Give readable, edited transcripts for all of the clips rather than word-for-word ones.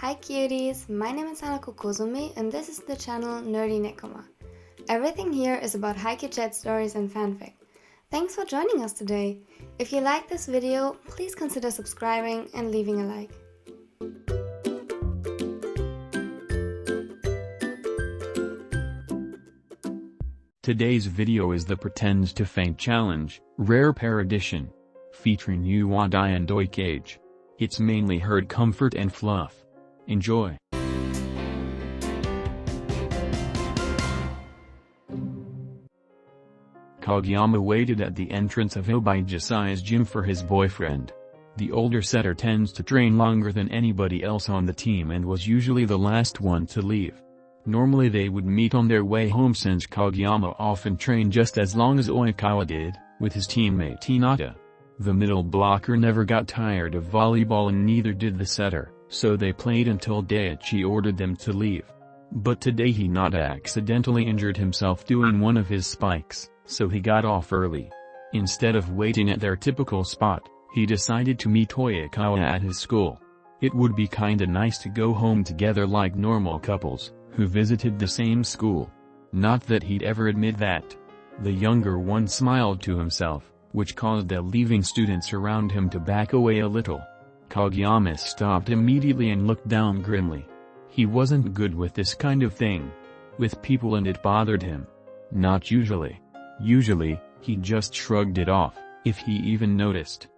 Hi cuties, my name is Hanako Kozumi and this is the channel Nerdy Nekoma. Everything here is about Haikyuuchat stories and fanfic. Thanks for joining us today. If you like this video, please consider subscribing and leaving a like. Today's video is the Pretend to Faint Challenge, Rare Pair Edition, featuring IwaDai and OiKage. It's mainly herd comfort and fluff. Enjoy! Kageyama waited at the entrance of Obijasai's gym for his boyfriend. The older setter tends to train longer than anybody else on the team and was usually the last one to leave. Normally they would meet on their way home since Kageyama often trained just as long as OiKage did, with his teammate Hinata. The middle blocker never got tired of volleyball and neither did the setter, so they played until Daichi ordered them to leave. But today Hinata accidentally injured himself doing one of his spikes, so he got off early. Instead of waiting at their typical spot, he decided to meet OiKage at his school. It would be kinda nice to go home together like normal couples, who visited the same school. Not that he'd ever admit that. The younger one smiled to himself, which caused the leaving students around him to back away a little. Kageyama stopped immediately and looked down grimly. He wasn't good with this kind of thing. With people, and it bothered him. Not usually. Usually, he just shrugged it off, if he even noticed.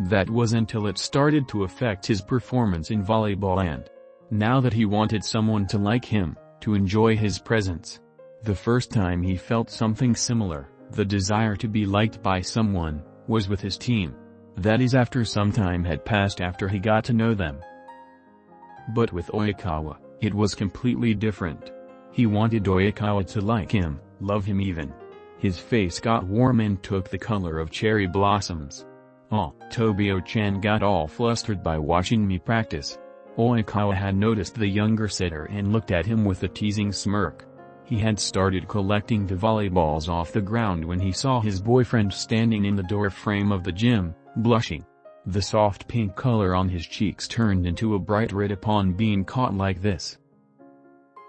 That was until it started to affect his performance in volleyball and now that he wanted someone to like him, to enjoy his presence. The first time he felt something similar, the desire to be liked by someone, was with his team. That is after some time had passed after he got to know them. But with OiKage, it was completely different. He wanted OiKage to like him, love him even. His face got warm and took the color of cherry blossoms. Oh, Tobio-Chan got all flustered by watching me practice. OiKage had noticed the younger setter and looked at him with a teasing smirk. He had started collecting the volleyballs off the ground when he saw his boyfriend standing in the door frame of the gym, blushing. The soft pink color on his cheeks turned into a bright red upon being caught like this.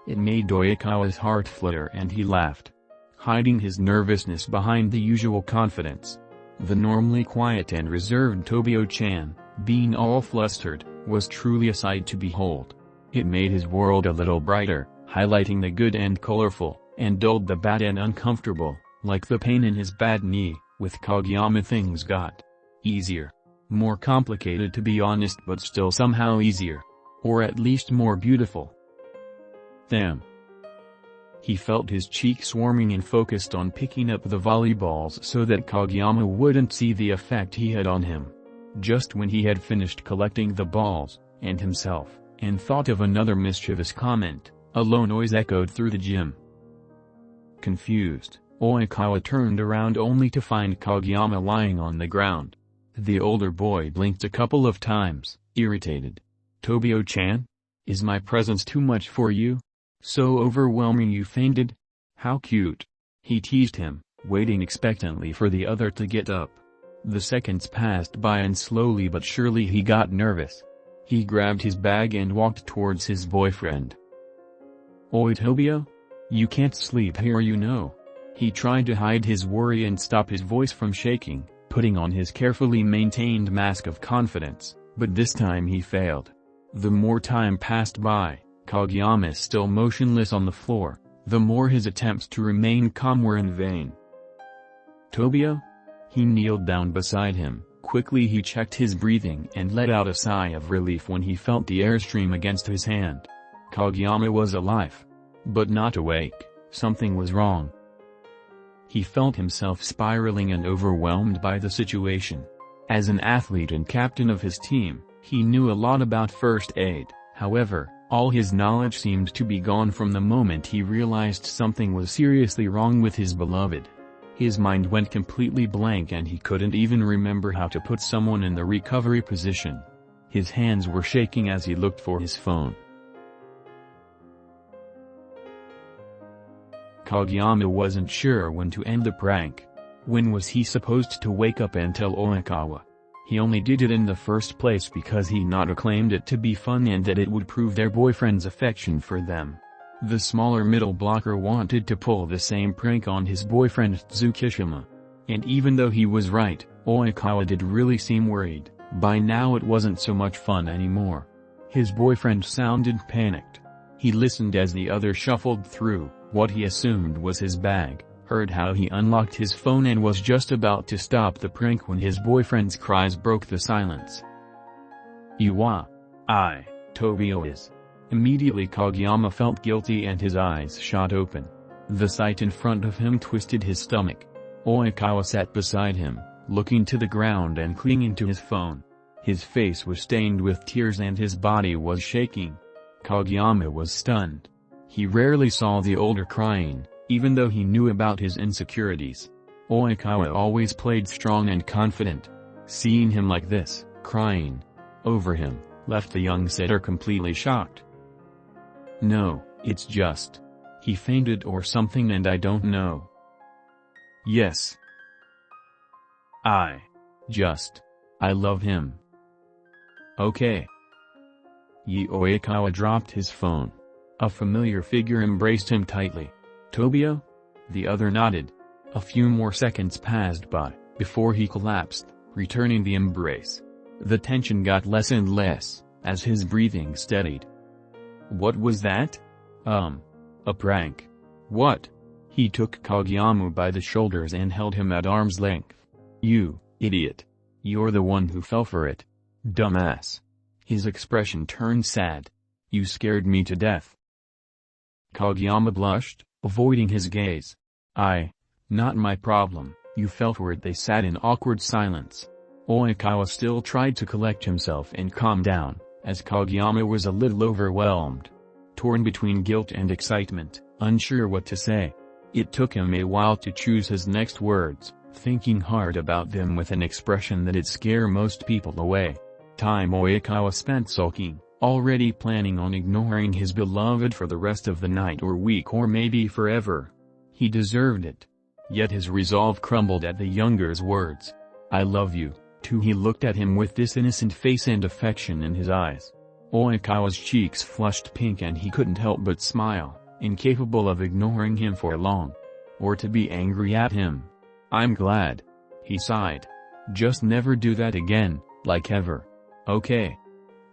It made OiKage's heart flutter and he laughed, hiding his nervousness behind the usual confidence. The normally quiet and reserved Tobio-Chan, being all flustered, was truly a sight to behold. It made his world a little brighter, highlighting the good and colorful, and dulled the bad and uncomfortable, like the pain in his bad knee. With Kageyama things got easier. More complicated to be honest, but still somehow easier. Or at least more beautiful. Damn. He felt his cheeks warming and focused on picking up the volleyballs so that Kageyama wouldn't see the effect he had on him. Just when he had finished collecting the balls, and himself, and thought of another mischievous comment, a low noise echoed through the gym. Confused, OiKage turned around only to find Kageyama lying on the ground. The older boy blinked a couple of times, irritated. Tobio-Chan? Is my presence too much for you? So overwhelming you fainted? How cute. He teased him, waiting expectantly for the other to get up. The seconds passed by and slowly but surely he got nervous. He grabbed his bag and walked towards his boyfriend. Oi Tobio? You can't sleep here, you know. He tried to hide his worry and stop his voice from shaking, putting on his carefully maintained mask of confidence, but this time he failed. The more time passed by, Kageyama still motionless on the floor, the more his attempts to remain calm were in vain. Tobio? He kneeled down beside him. Quickly he checked his breathing and let out a sigh of relief when he felt the airstream against his hand. Kageyama was alive. But not awake. Something was wrong. He felt himself spiraling and overwhelmed by the situation. As an athlete and captain of his team, he knew a lot about first aid. However, all his knowledge seemed to be gone from the moment he realized something was seriously wrong with his beloved. His mind went completely blank and he couldn't even remember how to put someone in the recovery position. His hands were shaking as he looked for his phone. Kageyama wasn't sure when to end the prank. When was he supposed to wake up and tell OiKage? He only did it in the first place because he not claimed it to be fun and that it would prove their boyfriend's affection for them. The smaller middle blocker wanted to pull the same prank on his boyfriend Tsukishima. And even though he was right, OiKage did really seem worried. By now it wasn't so much fun anymore. His boyfriend sounded panicked. He listened as the other shuffled through what he assumed was his bag, heard how he unlocked his phone and was just about to stop the prank when his boyfriend's cries broke the silence. "IwaDai, Tobio is." Immediately Kageyama felt guilty and his eyes shot open. The sight in front of him twisted his stomach. OiKage sat beside him, looking to the ground and clinging to his phone. His face was stained with tears and his body was shaking. Kageyama was stunned. He rarely saw the older crying, even though he knew about his insecurities. OiKage always played strong and confident. Seeing him like this, crying over him, left the young setter completely shocked. "No, it's just. He fainted or something and I don't know." "Yes. I love him." "Okay." OiKage dropped his phone. A familiar figure embraced him tightly. "Tobio?" The other nodded. A few more seconds passed by, before he collapsed, returning the embrace. The tension got less and less, as his breathing steadied. "What was that?" A prank." "What?" He took Kageyama by the shoulders and held him at arm's length. "You idiot. You're the one who fell for it. Dumbass." His expression turned sad. "You scared me to death." Kageyama blushed, avoiding his gaze. Not my problem, you fell for it." They sat in awkward silence. OiKage still tried to collect himself and calm down, as Kageyama was a little overwhelmed. Torn between guilt and excitement, unsure what to say. It took him a while to choose his next words, thinking hard about them with an expression that'd scare most people away. Time OiKage spent sulking, already planning on ignoring his beloved for the rest of the night or week or maybe forever. He deserved it. Yet his resolve crumbled at the younger's words. "I love you, too." He looked at him with this innocent face and affection in his eyes. OiKage's cheeks flushed pink and he couldn't help but smile, incapable of ignoring him for long. Or to be angry at him. "I'm glad." He sighed. "Just never do that again, like ever. Okay?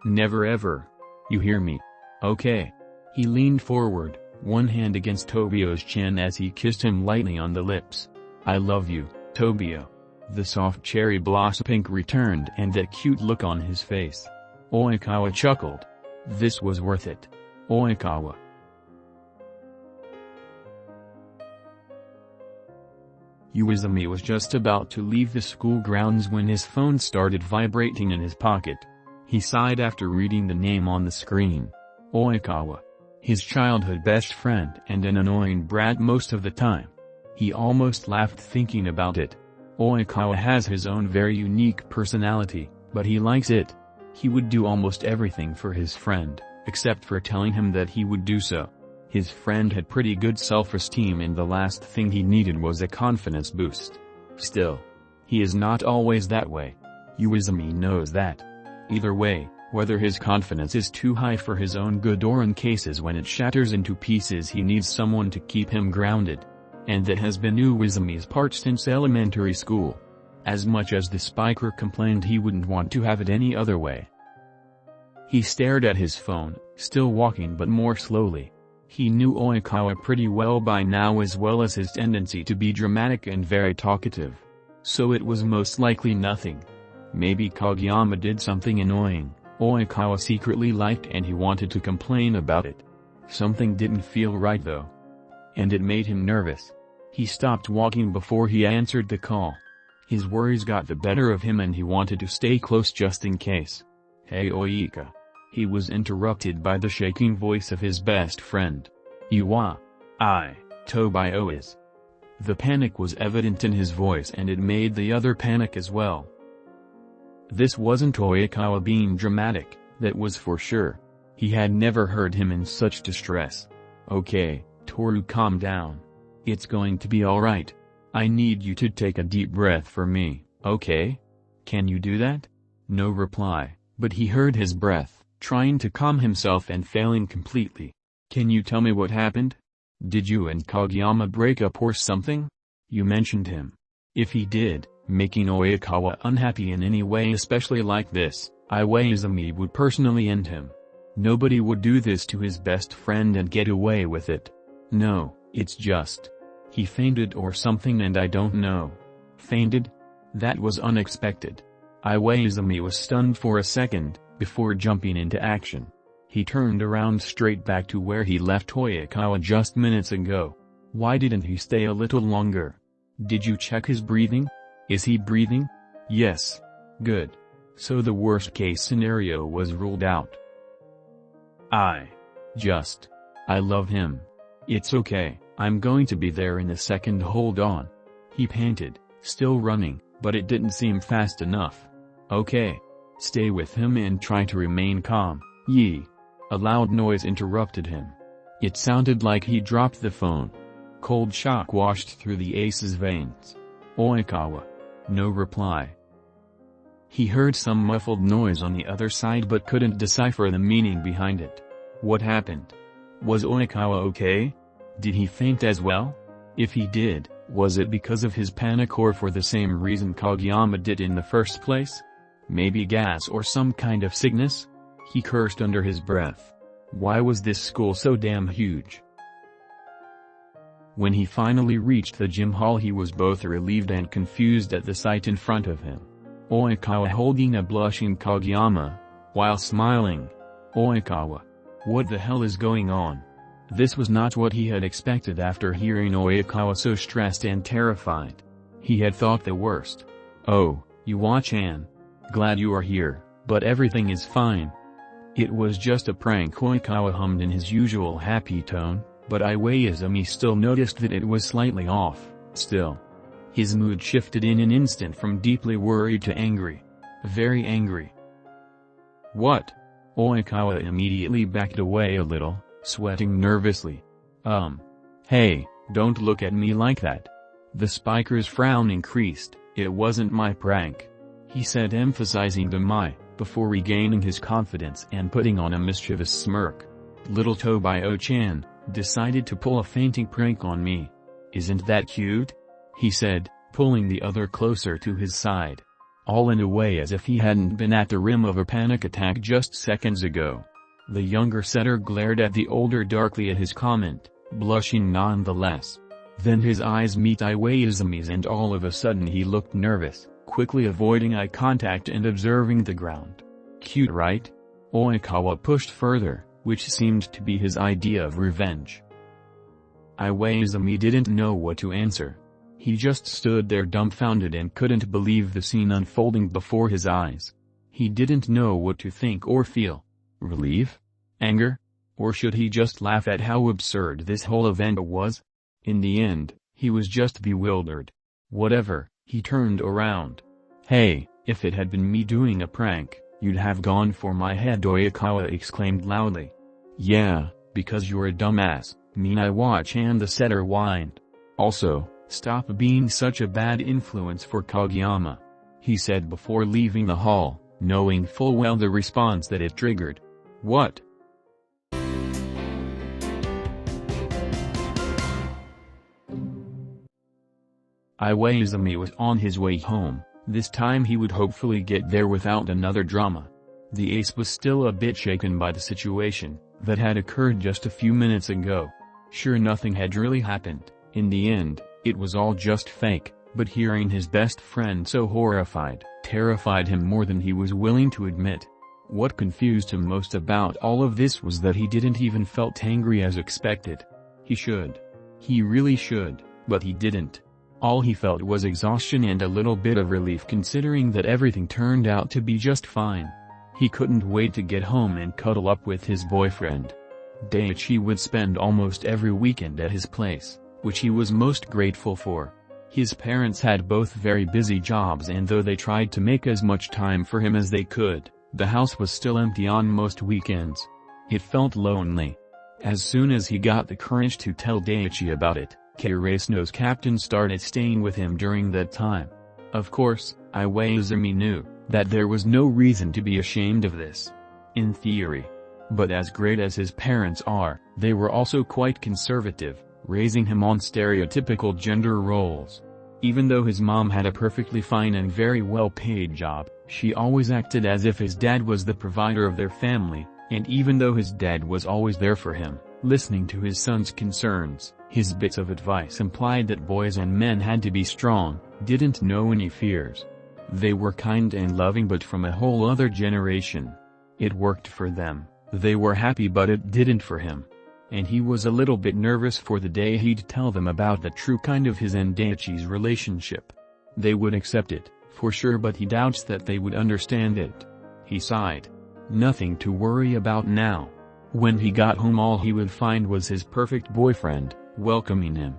Never ever. You hear me? Okay?" He leaned forward, one hand against Tobio's chin as he kissed him lightly on the lips. "I love you, Tobio." The soft cherry blossom pink returned and that cute look on his face. OiKage chuckled. This was worth it. OiKage. Iwazumi was just about to leave the school grounds when his phone started vibrating in his pocket. He sighed after reading the name on the screen. OiKage. His childhood best friend and an annoying brat most of the time. He almost laughed thinking about it. OiKage has his own very unique personality, but he likes it. He would do almost everything for his friend, except for telling him that he would do so. His friend had pretty good self-esteem and the last thing he needed was a confidence boost. Still, he is not always that way. Iwazumi knows that. Either way, whether his confidence is too high for his own good or in cases when it shatters into pieces he needs someone to keep him grounded. And that has been Iwazumi's part since elementary school. As much as the spiker complained he wouldn't want to have it any other way. He stared at his phone, still walking but more slowly. He knew OiKage pretty well by now as well as his tendency to be dramatic and very talkative. So it was most likely nothing. Maybe Kageyama did something annoying, OiKage secretly liked and he wanted to complain about it. Something didn't feel right though. And it made him nervous. He stopped walking before he answered the call. His worries got the better of him and he wanted to stay close just in case. Hey OiKage. He was interrupted by the shaking voice of his best friend. IwaDai, Tobio is. The panic was evident in his voice and it made the other panic as well. This wasn't OiKage being dramatic, that was for sure. He had never heard him in such distress. Okay, Toru, calm down. It's going to be alright. I need you to take a deep breath for me, okay? Can you do that? No reply, but he heard his breath, trying to calm himself and failing completely. Can you tell me what happened? Did you and Kageyama break up or something? You mentioned him. If he did, making Oikawa unhappy in any way, especially like this, Iwaizumi would personally end him. Nobody would do this to his best friend and get away with it. No, it's just he fainted or something and I don't know. Fainted? That was unexpected. Iwaizumi was stunned for a second, before jumping into action. He turned around straight back to where he left Oikawa just minutes ago. Why didn't he stay a little longer? Did you check his breathing? Is he breathing? Yes. Good. So the worst case scenario was ruled out. I love him. It's okay, I'm going to be there in a second, hold on. He panted, still running, but it didn't seem fast enough. Okay. Stay with him and try to remain calm. Yee. A loud noise interrupted him. It sounded like he dropped the phone. Cold shock washed through the ace's veins. Oikawa. No reply. He heard some muffled noise on the other side but couldn't decipher the meaning behind it. What happened? Was Oikawa okay? Did he faint as well? If he did, was it because of his panic or for the same reason Kageyama did in the first place? Maybe gas or some kind of sickness? He cursed under his breath. Why was this school so damn huge? When he finally reached the gym hall, he was both relieved and confused at the sight in front of him. Oikawa holding a blushing Kageyama, while smiling. Oikawa. What the hell is going on? This was not what he had expected after hearing Oikawa so stressed and terrified. He had thought the worst. Oh, Iwa-chan. Glad you are here, but everything is fine. It was just a prank, Oikawa hummed in his usual happy tone, but Iwaizumi still noticed that it was slightly off, still. His mood shifted in an instant from deeply worried to angry. Very angry. What? Oikawa immediately backed away a little, sweating nervously. Hey, don't look at me like that. The spiker's frown increased. It wasn't my prank, he said, emphasizing the my, before regaining his confidence and putting on a mischievous smirk. Little Tobio-Chan decided to pull a fainting prank on me. Isn't that cute? He said, pulling the other closer to his side. All in a way as if he hadn't been at the rim of a panic attack just seconds ago. The younger setter glared at the older darkly at his comment, blushing nonetheless. Then his eyes meet Iwaizumi's and all of a sudden he looked nervous, quickly avoiding eye contact and observing the ground. Cute, right? Oikawa pushed further, which seemed to be his idea of revenge. Iwaizumi didn't know what to answer. He just stood there dumbfounded and couldn't believe the scene unfolding before his eyes. He didn't know what to think or feel. Relief? Anger? Or should he just laugh at how absurd this whole event was? In the end, he was just bewildered. Whatever, he turned around. Hey, if it had been me doing a prank, you'd have gone for my head, Oikawa exclaimed loudly. Yeah, because you're a dumbass, mean Iwa-chan, the setter whined. Also, stop being such a bad influence for Kageyama, he said before leaving the hall, knowing full well the response that it triggered. What? Iwaizumi was on his way home. This time he would hopefully get there without another drama. The ace was still a bit shaken by the situation that had occurred just a few minutes ago. Sure, nothing had really happened. In the end, it was all just fake, but hearing his best friend so horrified, terrified him more than he was willing to admit. What confused him most about all of this was that he didn't even felt angry as expected. He should. He really should, but he didn't. All he felt was exhaustion and a little bit of relief considering that everything turned out to be just fine. He couldn't wait to get home and cuddle up with his boyfriend. Daichi would spend almost every weekend at his place, which he was most grateful for. His parents had both very busy jobs, and though they tried to make as much time for him as they could, the house was still empty on most weekends. It felt lonely. As soon as he got the courage to tell Daichi about it, Keireisno's captain started staying with him during that time. Of course, Iwaizumi knew that there was no reason to be ashamed of this. In theory. But as great as his parents are, they were also quite conservative, raising him on stereotypical gender roles. Even though his mom had a perfectly fine and very well-paid job, she always acted as if his dad was the provider of their family, and even though his dad was always there for him, listening to his son's concerns, his bits of advice implied that boys and men had to be strong, didn't know any fears. They were kind and loving but from a whole other generation. It worked for them, they were happy but it didn't for him. And he was a little bit nervous for the day he'd tell them about the true kind of his and Daiichi's relationship. They would accept it, for sure, but he doubts that they would understand it. He sighed. Nothing to worry about now. When he got home all he would find was his perfect boyfriend, welcoming him.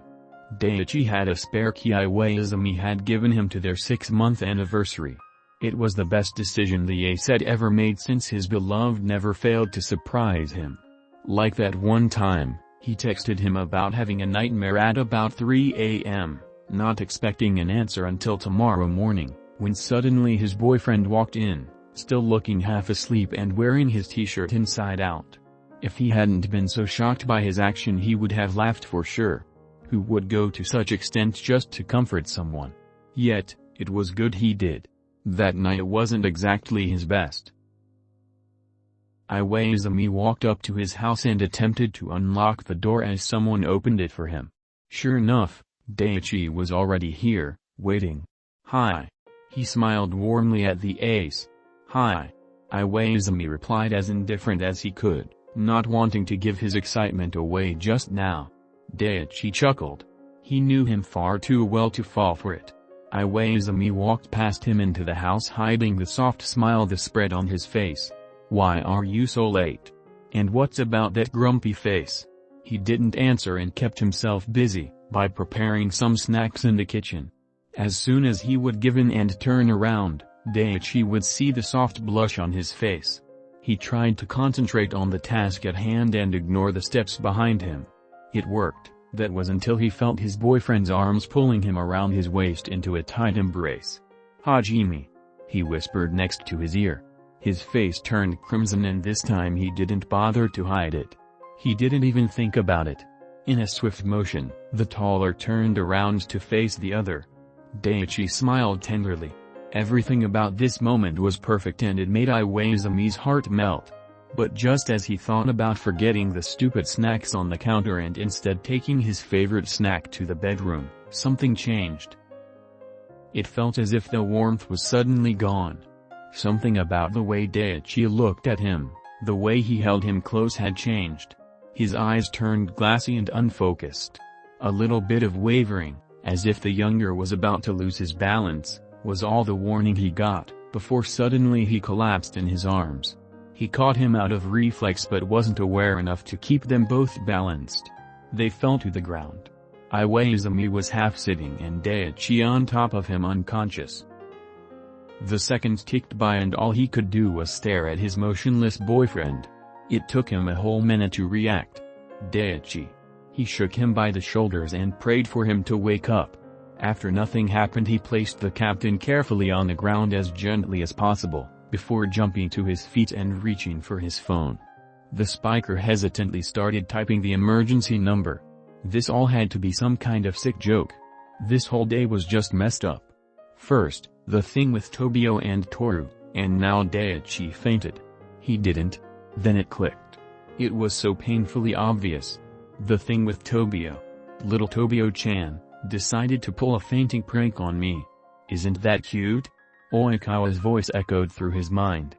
Daiichi had a spare key Iwaizumi had given him to their 6-month anniversary. It was the best decision the ace had ever made since his beloved never failed to surprise him. Like that one time, he texted him about having a nightmare at about 3 a.m., not expecting an answer until tomorrow morning, when suddenly his boyfriend walked in, still looking half asleep and wearing his t-shirt inside out. If he hadn't been so shocked by his action he would have laughed for sure. Who would go to such extent just to comfort someone? Yet, it was good he did. That night wasn't exactly his best. Iwaizumi walked up to his house and attempted to unlock the door as someone opened it for him. Sure enough, Daiichi was already here, waiting. "Hi." He smiled warmly at the ace. "Hi." Iwaizumi replied as indifferent as he could, not wanting to give his excitement away just now. Daiichi chuckled. He knew him far too well to fall for it. Iwaizumi walked past him into the house hiding the soft smile that spread on his face. "Why are you so late? And what's about that grumpy face?" He didn't answer and kept himself busy, by preparing some snacks in the kitchen. As soon as he would give in and turn around, Daiichi would see the soft blush on his face. He tried to concentrate on the task at hand and ignore the steps behind him. It worked, that was until he felt his boyfriend's arms pulling him around his waist into a tight embrace. "Hajime," he whispered next to his ear. His face turned crimson and this time he didn't bother to hide it. He didn't even think about it. In a swift motion, the taller turned around to face the other. Daiichi smiled tenderly. Everything about this moment was perfect and it made Iwaizumi's heart melt. But just as he thought about forgetting the stupid snacks on the counter and instead taking his favorite snack to the bedroom, something changed. It felt as if the warmth was suddenly gone. Something about the way Daiichi looked at him, the way he held him close had changed. His eyes turned glassy and unfocused. A little bit of wavering, as if the younger was about to lose his balance, was all the warning he got, before suddenly he collapsed in his arms. He caught him out of reflex but wasn't aware enough to keep them both balanced. They fell to the ground. Iwaizumi was half sitting and Daiichi on top of him unconscious. The seconds ticked by and all he could do was stare at his motionless boyfriend. It took him a whole minute to react. "Daiichi." He shook him by the shoulders and prayed for him to wake up. After nothing happened he placed the captain carefully on the ground as gently as possible, before jumping to his feet and reaching for his phone. The spiker hesitantly started typing the emergency number. This all had to be some kind of sick joke. This whole day was just messed up. First, the thing with Tobio and Toru, and now Daiichi fainted. He didn't. Then it clicked. It was so painfully obvious. The thing with Tobio. Little Tobio-Chan decided to pull a fainting prank on me. Isn't that cute? Oikawa's voice echoed through his mind.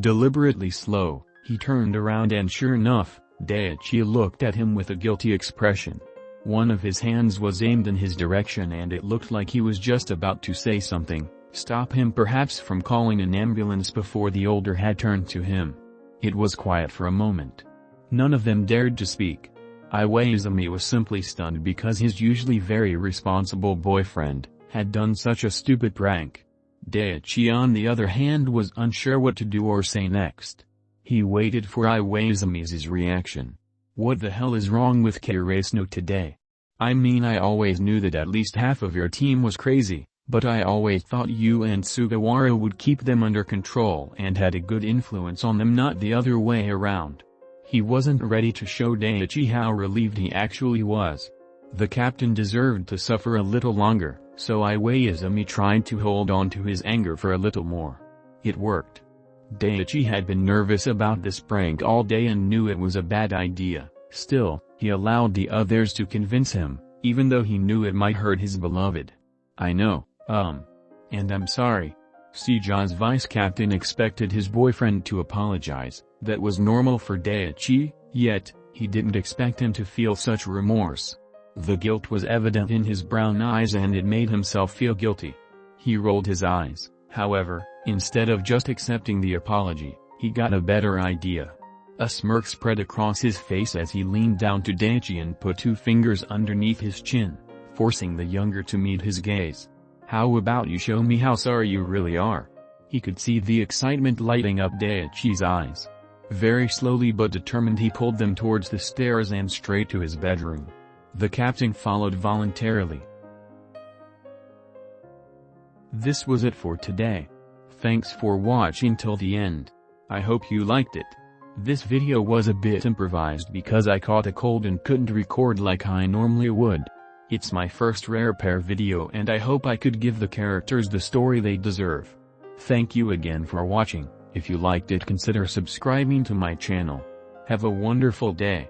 Deliberately slow, he turned around and sure enough, Daiichi looked at him with a guilty expression. One of his hands was aimed in his direction and it looked like he was just about to say something, stop him perhaps from calling an ambulance before the older had turned to him. It was quiet for a moment. None of them dared to speak. Iwaizumi was simply stunned because his usually very responsible boyfriend had done such a stupid prank. Daiichi on the other hand was unsure what to do or say next. He waited for Iwaizumi's reaction. What the hell is wrong with Keireisno today? I mean I always knew that at least half of your team was crazy, But I always thought you and Sugawara would keep them under control and had a good influence on them, not the other way around. He wasn't ready to show Daichi how relieved he actually was. The captain deserved to suffer a little longer, so Iwaizumi tried to hold on to his anger for a little more. It worked. Daichi had been nervous about this prank all day and knew it was a bad idea. Still, he allowed the others to convince him, even though he knew it might hurt his beloved. I know, and I'm sorry. Sija's vice captain expected his boyfriend to apologize. That was normal for Daichi, yet, he didn't expect him to feel such remorse. The guilt was evident in his brown eyes and it made himself feel guilty. He rolled his eyes, however, instead of just accepting the apology, he got a better idea. A smirk spread across his face as he leaned down to Daichi and put 2 fingers underneath his chin, forcing the younger to meet his gaze. How about you show me how sorry you really are? He could see the excitement lighting up Daichi's eyes. Very slowly but determined he pulled them towards the stairs and straight to his bedroom. The captain followed voluntarily. This was it for today. Thanks for watching till the end. I hope you liked it. This video was a bit improvised because I caught a cold and couldn't record like I normally would. It's my first rare pair video and I hope I could give the characters the story they deserve. Thank you again for watching. If you liked it, consider subscribing to my channel. Have a wonderful day.